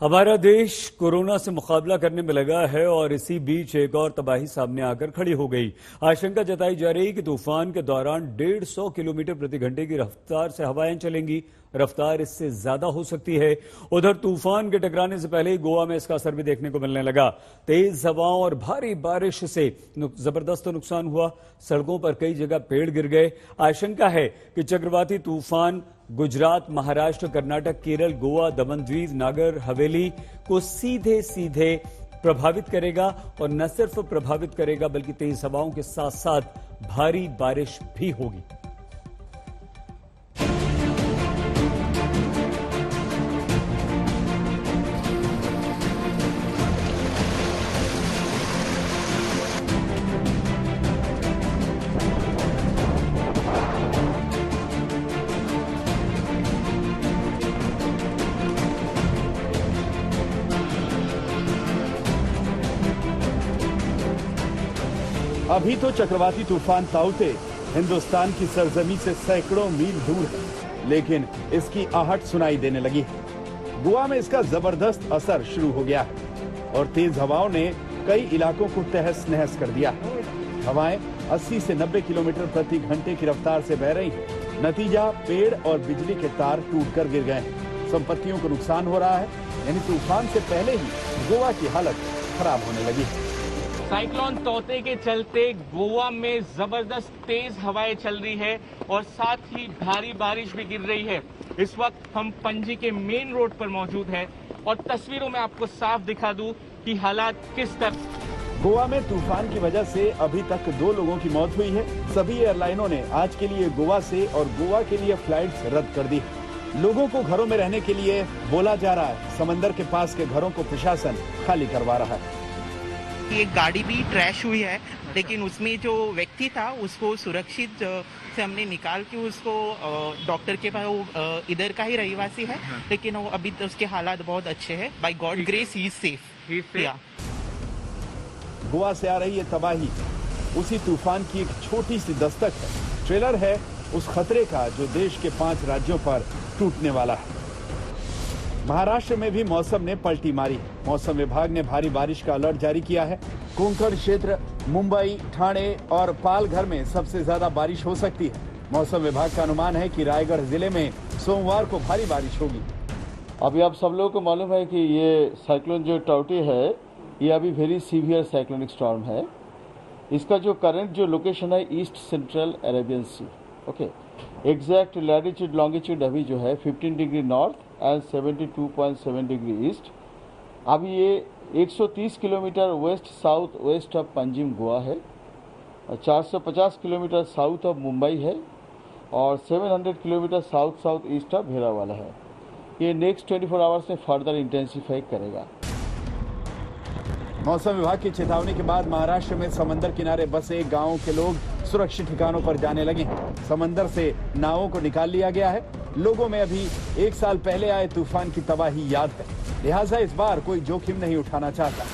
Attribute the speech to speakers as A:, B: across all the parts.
A: हमारा देश कोरोना से मुकाबला करने में लगा है और इसी बीच एक और तबाही सामने आकर खड़ी हो गई। आशंका जताई जा रही है कि तूफान के दौरान 150 किलोमीटर प्रति घंटे की रफ्तार से हवाएं चलेंगी। रफ्तार इससे ज्यादा हो सकती है। उधर तूफान के टकराने से पहले ही गोवा में इसका असर भी देखने को मिलने लगा। तेज हवाओं और भारी बारिश से जबरदस्त नुकसान हुआ। सड़कों पर कई जगह पेड़ गिर गए। आशंका है कि चक्रवाती तूफान गुजरात, महाराष्ट्र, कर्नाटक, केरल, गोवा, दमन द्वीप, नागर हवेली को सीधे सीधे प्रभावित करेगा और न सिर्फ प्रभावित करेगा बल्कि तेज हवाओं के साथ साथ भारी बारिश भी होगी।
B: अभी तो चक्रवाती तूफान ताउते हिंदुस्तान की सरजमी से सैकड़ों मील दूर है, लेकिन इसकी आहट सुनाई देने लगी है। गोवा में इसका जबरदस्त असर शुरू हो गया है और तेज हवाओं ने कई इलाकों को तहस नहस कर दिया। हवाएं 80 से 90 किलोमीटर प्रति घंटे की रफ्तार से बह रही हैं। नतीजा, पेड़ और बिजली के तार टूटकर गिर गए। संपत्तियों को नुकसान हो रहा है, यानी तूफान से पहले ही गोवा की हालत खराब होने लगी।
C: साइक्लोन तौते के चलते गोवा में जबरदस्त तेज हवाएं चल रही है और साथ ही भारी बारिश भी गिर रही है। इस वक्त हम पणजी के मेन रोड पर मौजूद हैं और तस्वीरों में आपको साफ दिखा दूं कि हालात किस तरह।
B: गोवा में तूफान की वजह से अभी तक 2 लोगों की मौत हुई है। सभी एयरलाइनों ने आज के लिए गोवा से और गोवा के लिए फ्लाइट्स रद्द कर दी। लोगों को घरों में रहने के लिए बोला जा रहा है। समंदर के पास के घरों को प्रशासन खाली करवा रहा है।
D: एक गाड़ी भी ट्रैश हुई है, लेकिन उसमें जो व्यक्ति था उसको सुरक्षित से हमने निकाल के उसको डॉक्टर के पास, वो इधर का ही रहवासी है, लेकिन वो अभी तो उसके हालात बहुत अच्छे हैं। By God grace he is safe.
B: Goa से आ रही है तबाही उसी तूफान की एक छोटी सी दस्तक है। ट्रेलर है उस खतरे का जो देश के 5 राज्यों पर टूटने वाला है। महाराष्ट्र में भी मौसम ने पलटी मारी। मौसम विभाग ने भारी बारिश का अलर्ट जारी किया है। कोंकण क्षेत्र, मुंबई, ठाणे और पालघर में सबसे ज्यादा बारिश हो सकती है। मौसम विभाग का अनुमान है कि रायगढ़ जिले में सोमवार को भारी बारिश होगी।
E: अभी आप सब लोगों को मालूम है कि ये साइक्लोन जो टाउटे है, ये अभी वेरी सीवियर साइक्लोनिक स्टॉर्म है। इसका जो करंट जो लोकेशन है east central Arabian sea, okay. Exact latitude longitude अभी जो है 15 degree north and 72.7 degree east. अभी ये 130 kilometre west south west of Panjim Goa है, 450 किलोमीटर साउथ ऑफ मुंबई है और 700 kilometre south south east of Veraval है। ये नेक्स्ट 24 आवर्स में फर्दर इंटेंसिफाई करेगा।
B: मौसम विभाग की चेतावनी के बाद महाराष्ट्र में समंदर किनारे बसे गांवों के लोग सुरक्षित ठिकानों पर जाने लगे। समंदर से नावों को निकाल लिया गया है। लोगों में अभी 1 साल पहले आए तूफान की तबाही याद है, लिहाजा इस बार कोई जोखिम नहीं उठाना चाहता।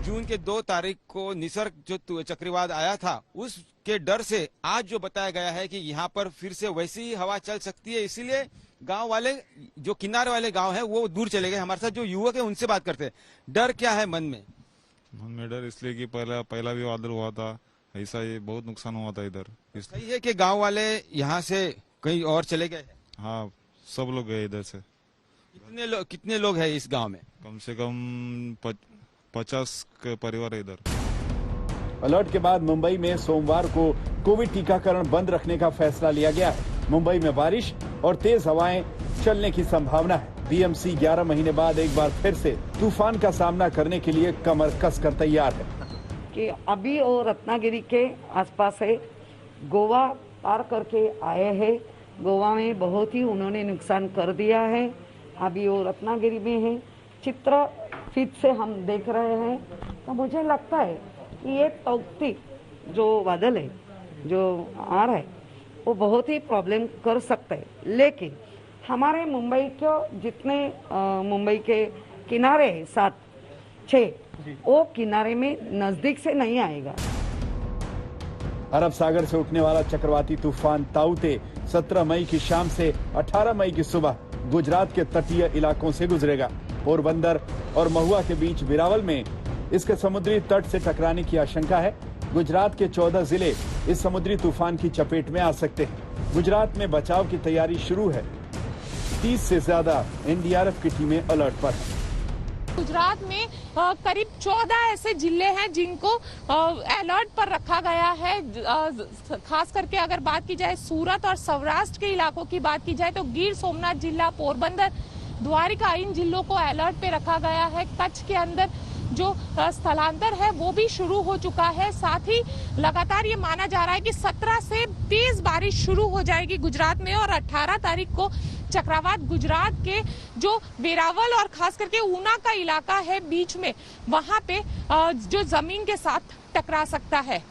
F: जून के 2 तारीख को निसर्ग जो चक्रवात आया था, उसके डर से आज जो बताया गया है कि यहाँ पर फिर से वैसी ही हवा चल सकती है, इसीलिए गांव वाले, जो किनारे वाले गांव हैं, वो दूर चले गए। हमारे साथ जो युवक है उनसे बात करते हैं। डर क्या है मन में?
G: डर इसलिए कि पहला भी वादल हुआ था, ऐसा ये बहुत नुकसान हुआ था इधर।
F: सही है कि गांव वाले यहाँ से कहीं और चले गए?
G: हाँ, सब लोग गए इधर से।
F: कितने लोग हैं इस गांव में?
G: कम से कम 50 परिवार है इधर।
B: अलर्ट के बाद मुंबई में सोमवार को कोविड टीकाकरण बंद रखने का फैसला लिया गया है। मुंबई में बारिश और तेज हवाएं चलने की संभावना है। बीएमसी 11 महीने बाद एक बार फिर से तूफान का सामना करने के लिए कमर कसकर तैयार है।
H: कि अभी वो रत्नागिरी के आसपास है, गोवा पार करके आए हैं। गोवा में बहुत ही उन्होंने नुकसान कर दिया है। अभी वो रत्नागिरी में है। चित्र फीड से हम देख रहे हैं तो मुझे लगता है कि ये तौक्ती जो बादल है जो आ रहा है वो बहुत ही प्रॉब्लम कर सकता है, लेकिन हमारे मुंबई को जितने मुंबई के किनारे 7-6 वो किनारे में नजदीक से नहीं आएगा।
B: अरब सागर से उठने वाला चक्रवाती तूफान ताउते 17 मई की शाम से 18 मई की सुबह गुजरात के तटीय इलाकों से गुजरेगा। पोरबंदर और महुआ के बीच वेरावल में इसके समुद्री तट से टकराने की आशंका है। गुजरात के 14 जिले इस समुद्री तूफान की चपेट में आ सकते हैं। गुजरात में बचाव की तैयारी शुरू है। 30 से ज्यादा एनडीआरएफ की टीमें अलर्ट पर हैं।
I: गुजरात में करीब 14 ऐसे जिले हैं जिनको अलर्ट पर रखा गया है। खास करके अगर बात की जाए सूरत और सौराष्ट्र के इलाकों की बात की जाए तो गिर सोमनाथ जिला, पोरबंदर, द्वारिका, इन जिलों को अलर्ट पे रखा गया है। कच्छ के अंदर जो स्थलांतर है वो भी शुरू हो चुका है। साथ ही लगातार ये माना जा रहा है कि 17 से तेज बारिश शुरू हो जाएगी गुजरात में और 18 तारीख को चक्रवात गुजरात के जो वेरावल और खास करके ऊना का इलाका है बीच में, वहां पे जो जमीन के साथ टकरा सकता है।